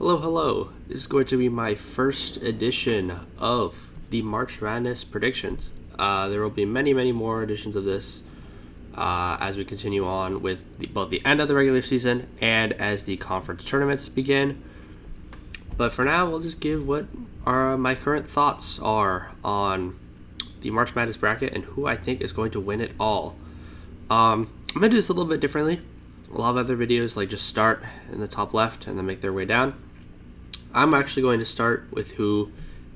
Hello, hello. This is going to be my first edition of the March Madness predictions. There will be many, many more editions of this as we continue on with both the end of the regular season and as the conference tournaments begin. But for now, we'll just give what my current thoughts are on the March Madness bracket and who I think is going to win it all. I'm going to do this a little bit differently. A lot of other videos like just start in the top left and then make their way down. I'm actually going to start with who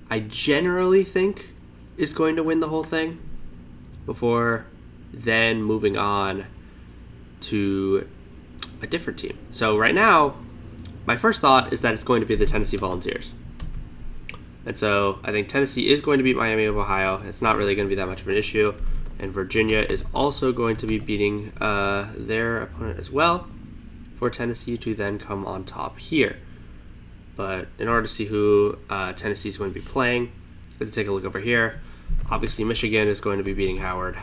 I generally think is going to win the whole thing before then moving on to a different team. So right now, my first thought is that it's going to be the Tennessee Volunteers. And so I think Tennessee is going to beat Miami of Ohio. It's not really going to be that much of an issue. And Virginia is also going to be beating their opponent as well for Tennessee to then come on top here. But in order to see who Tennessee is going to be playing, let's take a look over here. Obviously, Michigan is going to be beating Howard.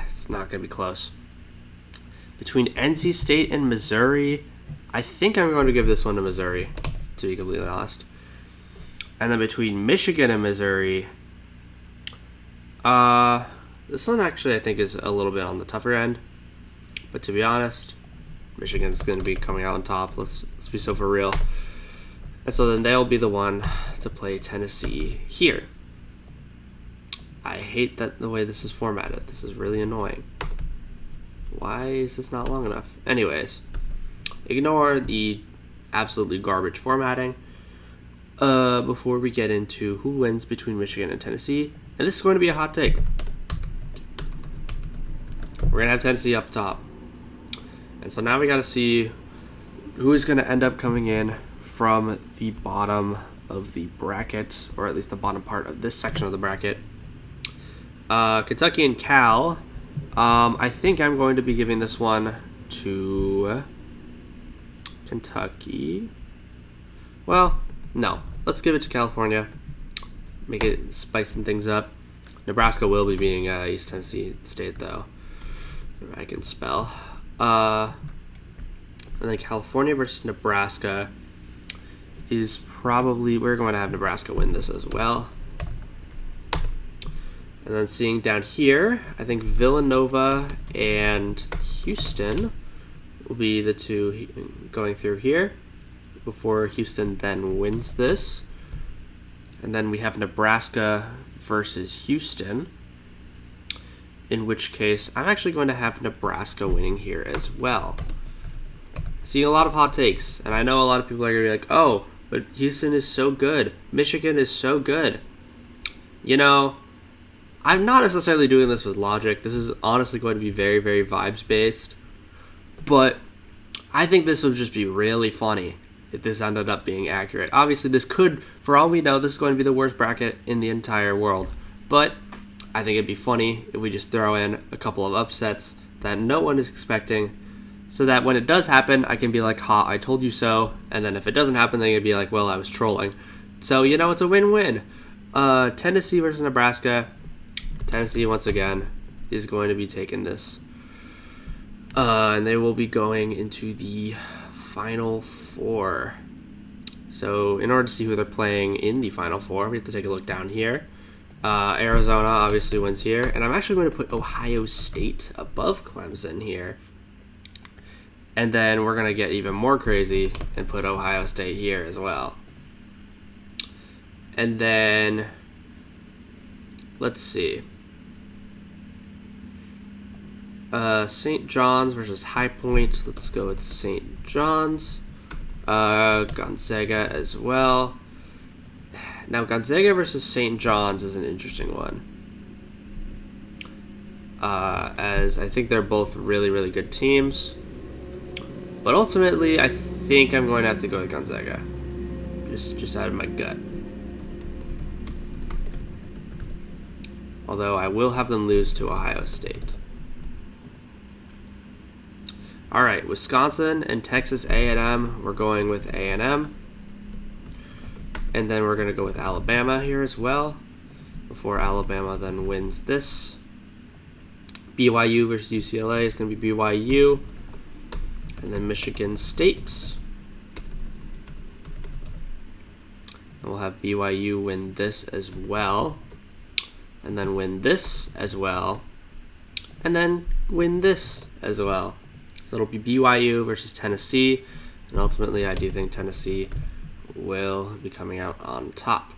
It's not going to be close. Between NC State and Missouri, I think I'm going to give this one to Missouri, to be completely honest. And then between Michigan and Missouri, this one actually I think is a little bit on the tougher end. But to be honest, Michigan's going to be coming out on top. Let's be so for real. And so then they'll be the one to play Tennessee here. I hate that the way this is formatted. This is really annoying. Why is this not long enough? Anyways, ignore the absolutely garbage formatting before we get into who wins between Michigan and Tennessee. And this is going to be a hot take. We're going to have Tennessee up top. And so now we got to see who is going to end up coming in from the bottom of the bracket, or at least the bottom part of this section of the bracket. Kentucky and Cal. I think I'm going to be giving this one to Kentucky. Well, no. Let's give it to California. Make it spicing things up. Nebraska will be beating East Tennessee State, though. I can spell. And then California versus Nebraska is probably, we're going to have Nebraska win this as well. And then seeing down here, I think Villanova and Houston will be the two going through here before Houston then wins this. And then we have Nebraska versus Houston, in which case I'm actually going to have Nebraska winning here as well. Seeing a lot of hot takes, and I know a lot of people are going to be like, oh, but Houston is so good. Michigan is so good. You know, I'm not necessarily doing this with logic. This is honestly going to be very, very vibes-based. But I think this would just be really funny if this ended up being accurate. Obviously, this could, for all we know, this is going to be the worst bracket in the entire world. But I think it'd be funny if we just throw in a couple of upsets that no one is expecting, so that when it does happen, I can be like, ha, I told you so. And then if it doesn't happen, then you'd be like, well, I was trolling. So, you know, it's a win-win. Tennessee versus Nebraska. Tennessee, once again, is going to be taking this. And they will be going into the Final Four. So, in order to see who they're playing in the Final Four, we have to take a look down here. Arizona obviously wins here. And I'm actually going to put Ohio State above Clemson here. And then we're going to get even more crazy and put Ohio State here as well. And then, let's see. St. John's versus High Point. Let's go with St. John's. Gonzaga as well. Now, Gonzaga versus St. John's is an interesting one. As I think they're both really, really good teams. But ultimately, I think I'm going to have to go with Gonzaga. Just out of my gut. Although I will have them lose to Ohio State. All right, Wisconsin and Texas A&M. We're going with A&M. And then we're going to go with Alabama here as well, before Alabama then wins this. BYU versus UCLA is going to be BYU. And then Michigan State And we'll have BYU win this as well. And then win this as well. And then win this as well. So it'll be BYU versus Tennessee. And ultimately, I do think Tennessee will be coming out on top.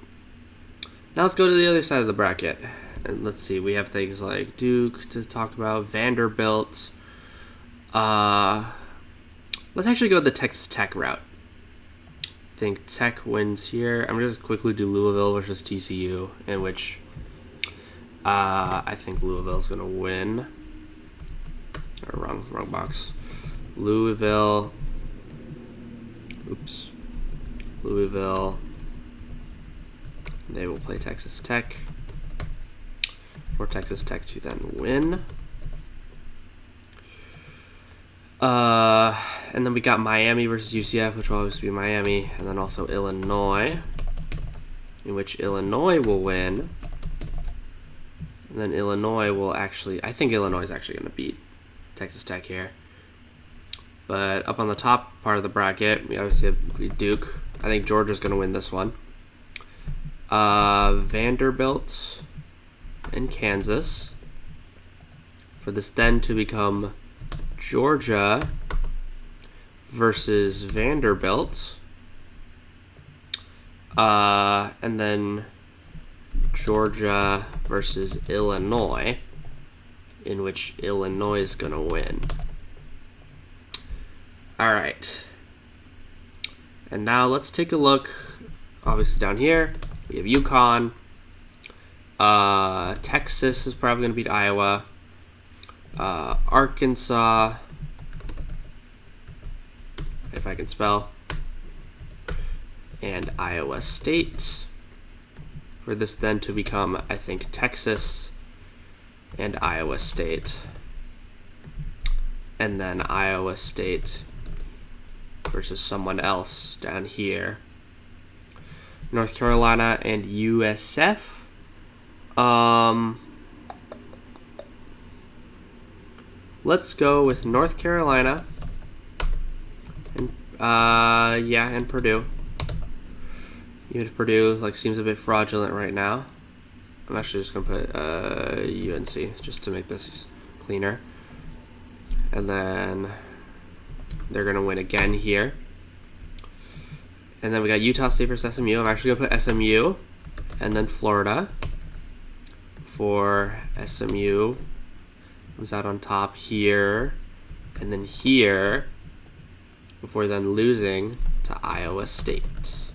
Now let's go to the other side of the bracket. And let's see, we have things like Duke to talk about, Vanderbilt. Let's actually go the Texas Tech route. I think Tech wins here. I'm going to just quickly do Louisville versus TCU, in which I think Louisville's going to win. Or wrong box. Louisville. Oops. Louisville. They will play Texas Tech. For Texas Tech to then win. And then we got Miami versus UCF, which will obviously be Miami, and then also Illinois, in which Illinois will win. And then Illinois will actually, I think Illinois is actually going to beat Texas Tech here. But up on the top part of the bracket, we obviously have Duke. I think Georgia's going to win this one. Vanderbilt and Kansas. For this then to become Georgia versus Vanderbilt. And then Georgia versus Illinois, in which Illinois is going to win. All right. And now let's take a look. Obviously down here, we have UConn. Texas is probably going to beat Iowa. Arkansas, if I can spell, and Iowa State. For this then to become, I think, Texas and Iowa State. And then Iowa State versus someone else down here. North Carolina and USF. Let's go with North Carolina and and Purdue. Even if Purdue seems a bit fraudulent right now, I'm actually just gonna put UNC just to make this cleaner. And then they're gonna win again here. And then we got Utah State versus SMU. I'm actually gonna put SMU, and then Florida for SMU. Was out on top here, and then here, before then losing to Iowa State.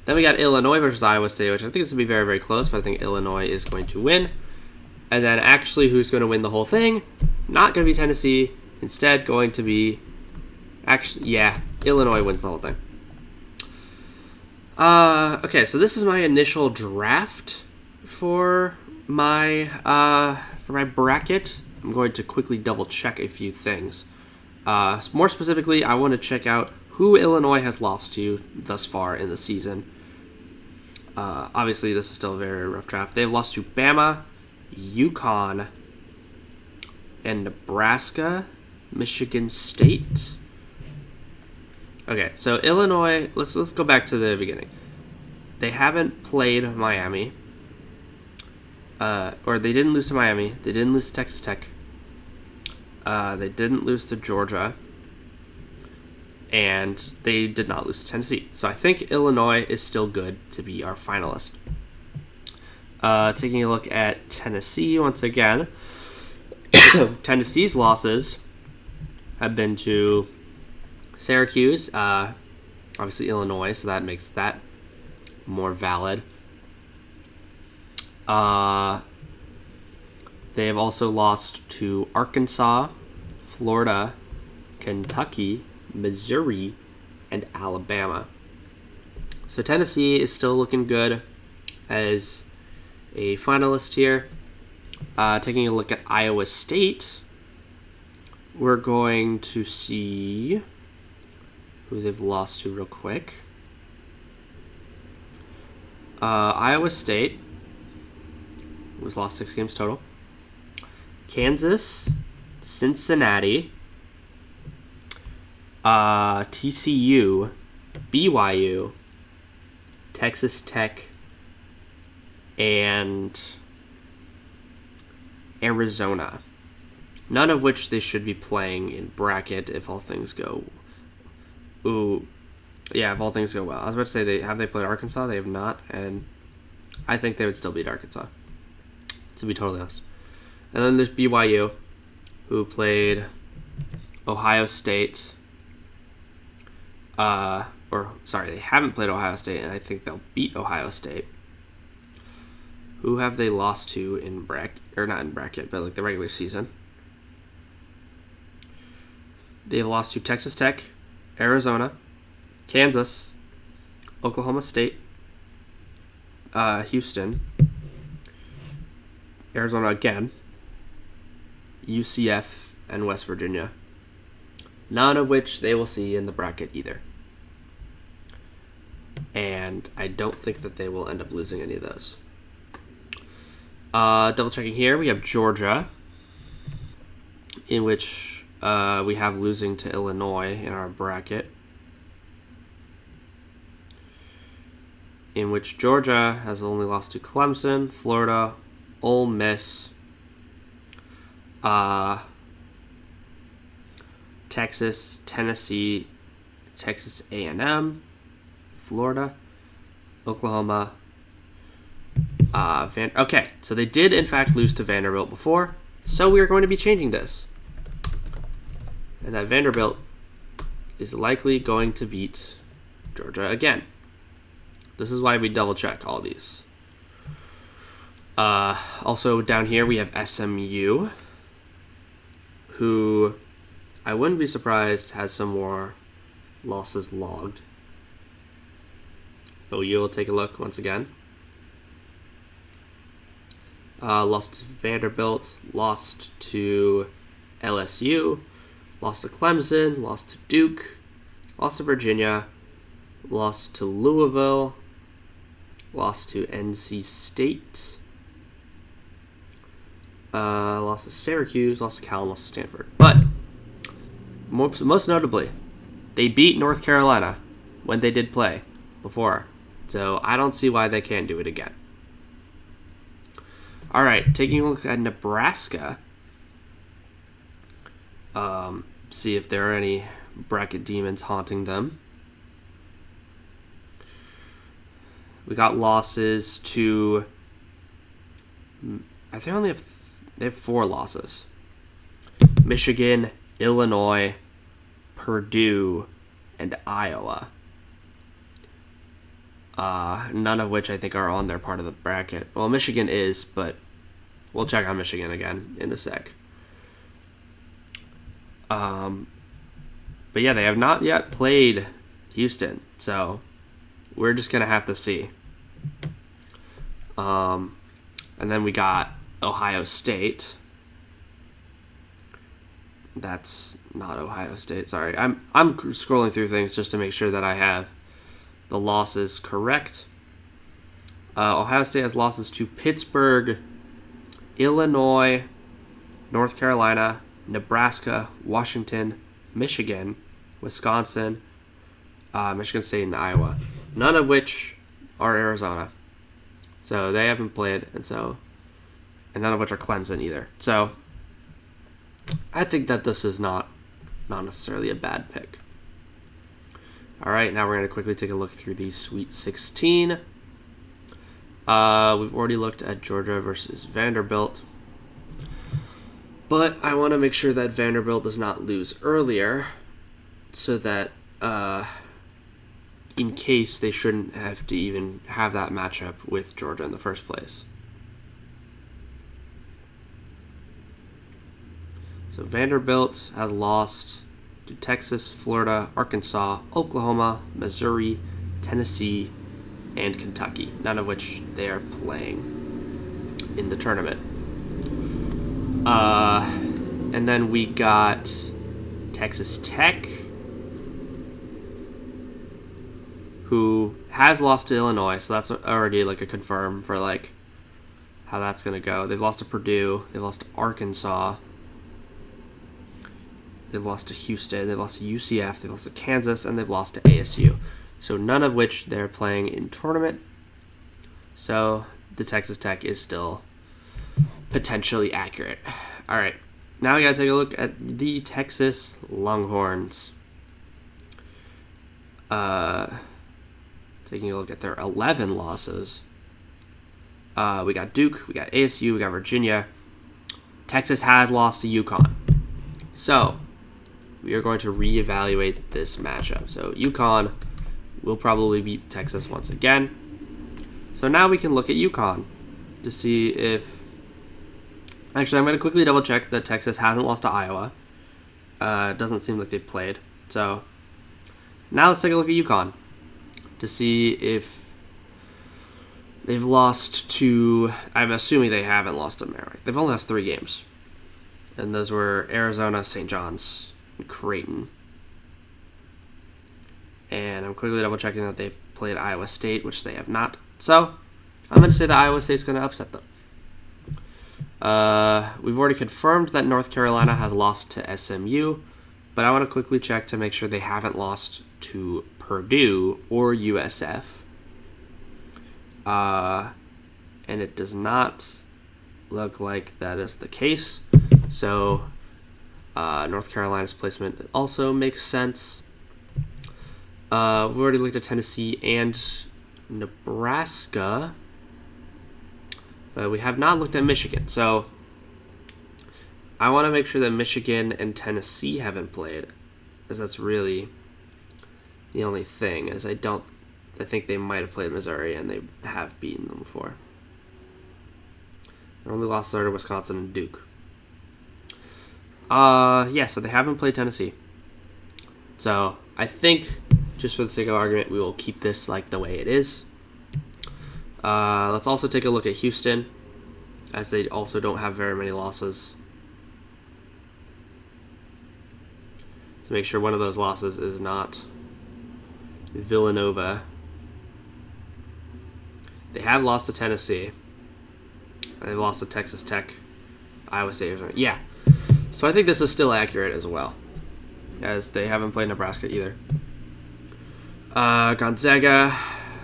Then we got Illinois versus Iowa State, which I think is going to be very, very close, but I think Illinois is going to win. And then actually who's going to win the whole thing? Not going to be Tennessee. Instead going to be, Illinois wins the whole thing. Okay, so this is my initial draft for my bracket. I'm going to quickly double check a few things. More specifically, I want to check out who Illinois has lost to thus far in the season. Obviously, this is still a very rough draft. They've lost to Bama, UConn, and Nebraska, Michigan State. Okay, so Illinois, let's go back to the beginning. They haven't played Miami. Or they didn't lose to Miami. They didn't lose to Texas Tech. They didn't lose to Georgia. And they did not lose to Tennessee. So I think Illinois is still good to be our finalist. Taking a look at Tennessee once again. Tennessee's losses have been to Syracuse, obviously Illinois, so that makes that more valid. They have also lost to Arkansas, Florida, Kentucky, Missouri, and Alabama. So Tennessee is still looking good as a finalist here. Taking a look at Iowa State, we're going to see who they've lost to real quick. Iowa State was lost 6 games total. Kansas, Cincinnati, TCU, BYU, Texas Tech, and Arizona. None of which they should be playing in bracket if all things go. Ooh, yeah, if all things go well. I was about to say they played Arkansas. They have not, and I think they would still beat Arkansas, to be totally honest. And then there's BYU, who played Ohio State. They haven't played Ohio State, and I think they'll beat Ohio State. Who have they lost to in bracket, or not in bracket, but like the regular season? They've lost to Texas Tech, Arizona, Kansas, Oklahoma State, Houston, Arizona again, UCF, and West Virginia. None of which they will see in the bracket either. And I don't think that they will end up losing any of those. Double checking here, we have Georgia, in which we have losing to Illinois in our bracket. In which Georgia has only lost to Clemson, Florida, Ole Miss, Texas, Tennessee, Texas A&M, Florida, Oklahoma. Okay, so they did in fact lose to Vanderbilt before, so we are going to be changing this. And that Vanderbilt is likely going to beat Georgia again. This is why we double check all these. Also down here we have SMU, who I wouldn't be surprised has some more losses logged. OU will take a look once again. Lost to Vanderbilt, lost to LSU, lost to Clemson, lost to Duke, lost to Virginia, lost to Louisville, lost to NC State, lost to Syracuse, lost to Cal, and lost to Stanford. But most notably, they beat North Carolina when they did play before. So I don't see why they can't do it again. All right, taking a look at Nebraska. See if there are any bracket demons haunting them. We got losses to, I think they have 4 losses. Michigan, Illinois, Purdue, and Iowa. None of which I think are on their part of the bracket. Well, Michigan is, but we'll check on Michigan again in a sec. But yeah, they have not yet played Houston, so we're just going to have to see. And then we got Ohio State. That's not Ohio State, sorry. I'm scrolling through things just to make sure that I have the losses correct. Ohio State has losses to Pittsburgh, Illinois, North Carolina, Nebraska, Washington, Michigan, Wisconsin, Michigan State, and Iowa. None of which are Arizona. So they haven't played, and none of which are Clemson either. So I think that this is not necessarily a bad pick. All right, now we're going to quickly take a look through the Sweet 16. We've already looked at Georgia versus Vanderbilt. But I want to make sure that Vanderbilt does not lose earlier so that in case they shouldn't have to even have that matchup with Georgia in the first place. So Vanderbilt has lost to Texas, Florida, Arkansas, Oklahoma, Missouri, Tennessee, and Kentucky, none of which they are playing in the tournament. And then we got Texas Tech, who has lost to Illinois, so that's already like a confirm for like how that's going to go. They've lost to Purdue, they've lost to Arkansas, they've lost to Houston, they've lost to UCF, they've lost to Kansas, and they've lost to ASU. So none of which they're playing in tournament. So the Texas Tech is still potentially accurate. All right, now we gotta take a look at the Texas Longhorns. Taking a look at their 11 losses. We got Duke, we got ASU, we got Virginia. Texas has lost to UConn. So we are going to reevaluate this matchup. So UConn will probably beat Texas once again. So now we can look at UConn to see if... Actually, I'm going to quickly double check that Texas hasn't lost to Iowa. It doesn't seem like they've played. So now let's take a look at UConn to see if they've lost to... I'm assuming they haven't lost to Merrick. They've only lost 3 games. And those were Arizona, St. John's, and Creighton. And I'm quickly double checking that they've played Iowa State, which they have not. So I'm going to say that Iowa State's going to upset them. We've already confirmed that North Carolina has lost to SMU, but I want to quickly check to make sure they haven't lost to Purdue or USF. And it does not look like that is the case. So North Carolina's placement also makes sense. We've already looked at Tennessee and Nebraska, but we have not looked at Michigan. So I want to make sure that Michigan and Tennessee haven't played, because that's really the only thing. Is I think they might have played Missouri, and they have beaten them before. Their only losses are to Wisconsin and Duke. Yeah, so they haven't played Tennessee. So I think, just for the sake of argument, we will keep this like the way it is. Let's also take a look at Houston, as they also don't have very many losses. So make sure one of those losses is not Villanova. They have lost to Tennessee. And they've lost to Texas Tech, Iowa State. Yeah. So I think this is still accurate as well, as they haven't played Nebraska either. Gonzaga,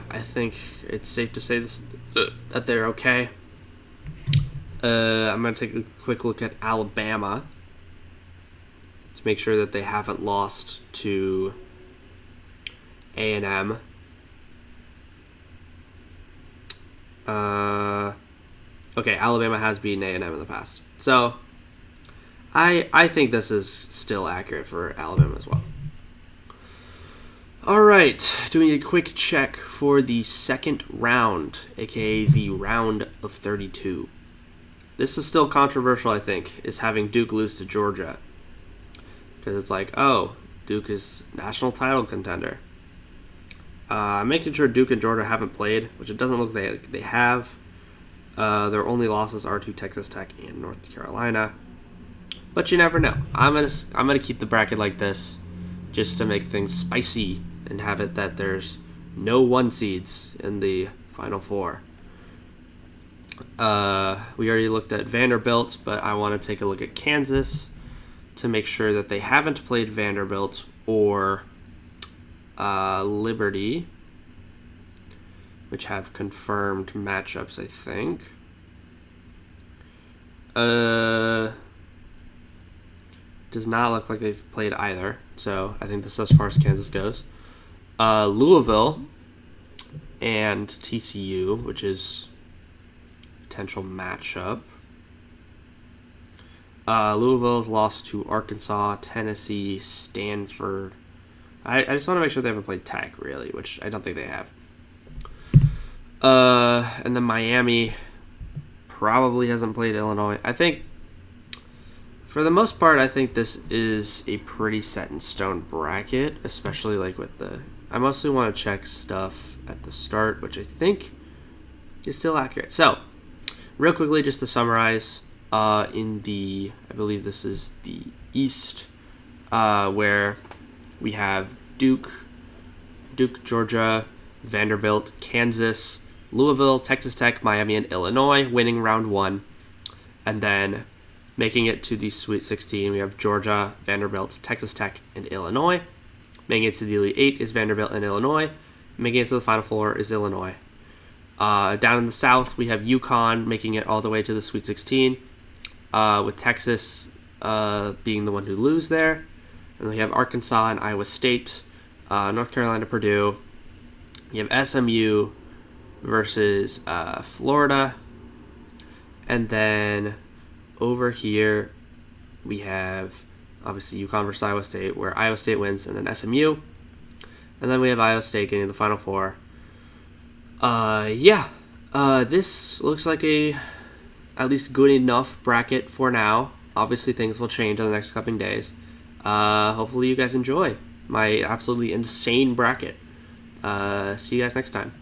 I think it's safe to say that they're okay. I'm going to take a quick look at Alabama to make sure that they haven't lost to A&M. Okay, Alabama has beaten A&M in the past. So I think this is still accurate for Alabama as well. All right, doing a quick check for the second round, aka the round of 32. This is still controversial, I think, is having Duke lose to Georgia. Because it's like, oh, Duke is national title contender. I'm making sure Duke and Georgia haven't played, which it doesn't look like they have. Their only losses are to Texas Tech and North Carolina. But you never know. I'm gonna keep the bracket like this, just to make things spicy and have it that there's no 1 seeds in the Final Four. We already looked at Vanderbilt, but I want to take a look at Kansas to make sure that they haven't played Vanderbilt or Liberty, which have confirmed matchups, I think. Does not look like they've played either, so I think this is as far as Kansas goes. Louisville and TCU, which is potential matchup. Louisville's lost to Arkansas, Tennessee, Stanford. I just want to make sure they haven't played Tech, really, which I don't think they have. And then Miami probably hasn't played Illinois. I think, for the most part, I think this is a pretty set-in-stone bracket, especially like with the... I mostly want to check stuff at the start, which I think is still accurate. So, real quickly, just to summarize, in the... I believe this is the East, where we have Duke, Georgia, Vanderbilt, Kansas, Louisville, Texas Tech, Miami, and Illinois winning round 1. And then making it to the Sweet 16, we have Georgia, Vanderbilt, Texas Tech, and Illinois. Making it to the Elite 8 is Vanderbilt and Illinois. making it to the Final Four is Illinois. Down in the South, we have UConn making it all the way to the Sweet 16, with Texas being the one who lose there. And we have Arkansas and Iowa State, North Carolina, Purdue. You have SMU versus Florida. And then over here, we have obviously UConn versus Iowa State, where Iowa State wins, and then SMU. And then we have Iowa State getting the Final Four. This looks like a at least good enough bracket for now. Obviously, things will change in the next couple days. Hopefully, you guys enjoy my absolutely insane bracket. See you guys next time.